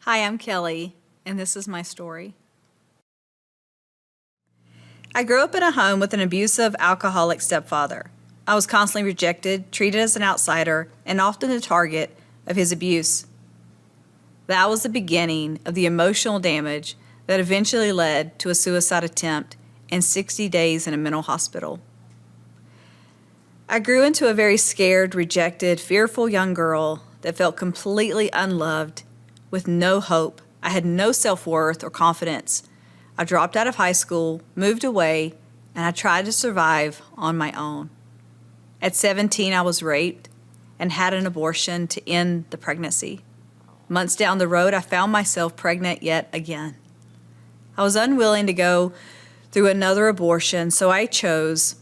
Hi, I'm Kelly, and this is my story. I grew up in a home with an abusive, alcoholic stepfather. I was constantly rejected, treated as an outsider, and often the target of his abuse. That was the beginning of the emotional damage that eventually led to a suicide attempt and 60 days in a mental hospital. I grew into a very scared, rejected, fearful young girl that felt completely unloved, with no hope. I had no self-worth or confidence. I dropped out of high school, moved away, and I tried to survive on my own. At 17, I was raped and had an abortion to end the pregnancy. Months down the road, I found myself pregnant yet again. I was unwilling to go through another abortion, so I chose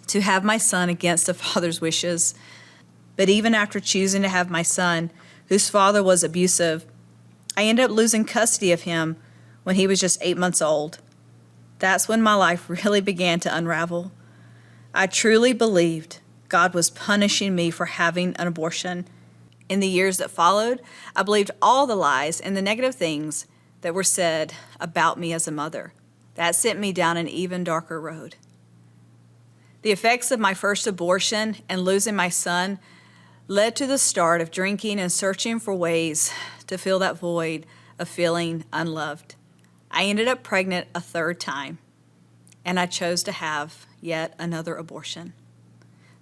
to have my son against the father's wishes. But even after choosing to have my son, whose father was abusive, I ended up losing custody of him when he was just 8 months old. That's when my life really began to unravel. I truly believed God was punishing me for having an abortion. In the years that followed, I believed all the lies and the negative things that were said about me as a mother. That sent me down an even darker road. The effects of my first abortion and losing my son led to the start of drinking and searching for ways to fill that void of feeling unloved. I ended up pregnant a third time, and I chose to have yet another abortion.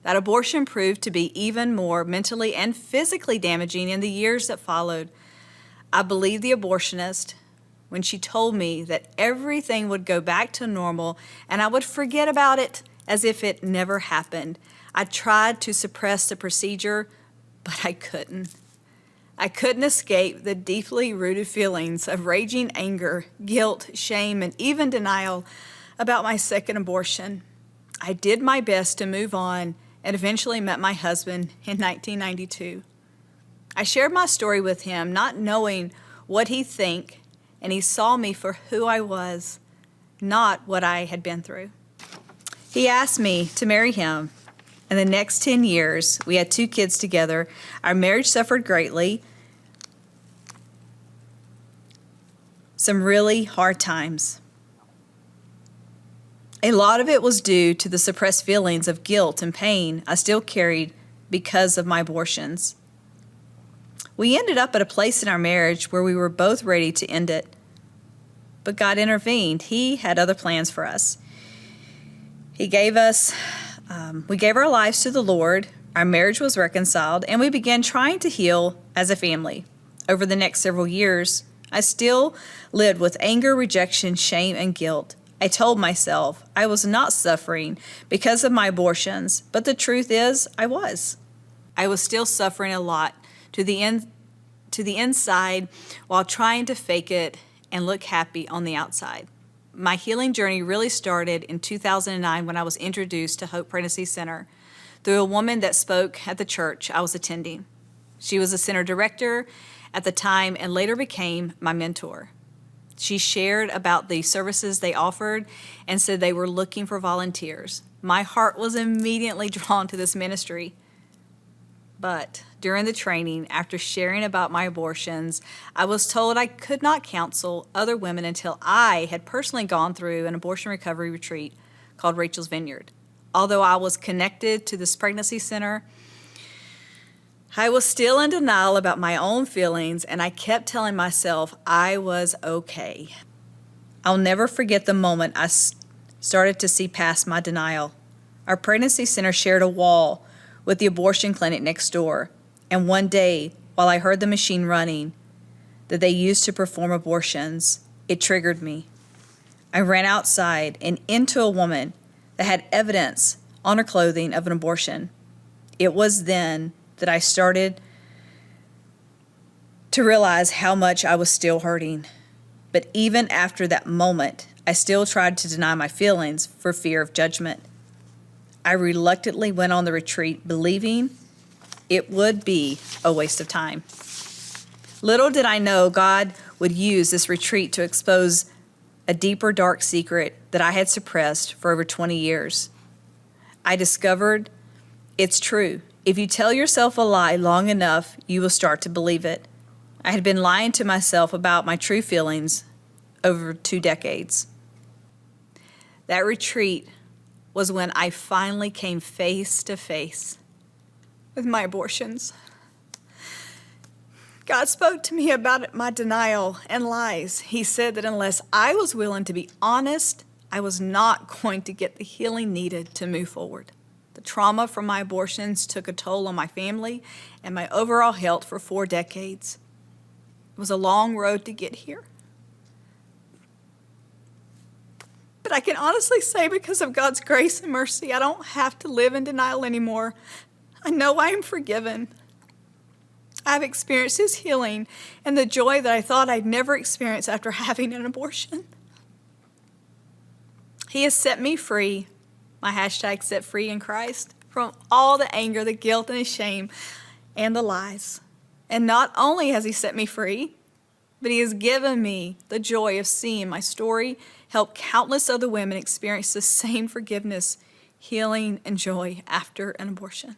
That abortion proved to be even more mentally and physically damaging in the years that followed. I believed the abortionist when she told me that everything would go back to normal and I would forget about it as if it never happened. I tried to suppress the procedure, but I couldn't. I couldn't escape the deeply rooted feelings of raging anger, guilt, shame, and even denial about my second abortion. I did my best to move on and eventually met my husband in 1992. I shared my story with him, not knowing what he'd think, and he saw me for who I was, not what I had been through. He asked me to marry him. In the next 10 years, we had 2 kids together. Our marriage suffered greatly. Some really hard times. A lot of it was due to the suppressed feelings of guilt and pain I still carried because of my abortions. We ended up at a place in our marriage where we were both ready to end it. But God intervened. He had other plans for us. We gave our lives to the Lord, our marriage was reconciled, and we began trying to heal as a family. Over the next several years, I still lived with anger, rejection, shame, and guilt. I told myself I was not suffering because of my abortions, but the truth is I was. I was still suffering a lot to the inside while trying to fake it and look happy on the outside. My healing journey really started in 2009 when I was introduced to Hope Pregnancy Center through a woman that spoke at the church I was attending. She was a center director at the time and later became my mentor. She shared about the services they offered and said they were looking for volunteers. My heart was immediately drawn to this ministry. But during the training, after sharing about my abortions, I was told I could not counsel other women until I had personally gone through an abortion recovery retreat called Rachel's Vineyard. Although I was connected to this pregnancy center, I was still in denial about my own feelings, and I kept telling myself I was okay. I'll never forget the moment I started to see past my denial. Our pregnancy center shared a wall with the abortion clinic next door, and one day, while I heard the machine running that they used to perform abortions, it triggered me. I ran outside and into a woman that had evidence on her clothing of an abortion. It was then that I started to realize how much I was still hurting. But even after that moment, I still tried to deny my feelings for fear of judgment. I reluctantly went on the retreat, believing it would be a waste of time. Little did I know God would use this retreat to expose a deeper, dark secret that I had suppressed for over 20 years. I discovered it's true. If you tell yourself a lie long enough, you will start to believe it. I had been lying to myself about my true feelings over 2 decades. That retreat was when I finally came face to face with my abortions. God spoke to me about my denial and lies. He said that unless I was willing to be honest, I was not going to get the healing needed to move forward. The trauma from my abortions took a toll on my family and my overall health for 4 decades. It was a long road to get here. But I can honestly say, because of God's grace and mercy, I don't have to live in denial anymore. I know I am forgiven. I've experienced His healing and the joy that I thought I'd never experience after having an abortion. He has set me free, my hashtag set free in Christ, from all the anger, the guilt, and the shame, and the lies. And not only has He set me free, but He has given me the joy of seeing my story help countless other women experience the same forgiveness, healing, and joy after an abortion.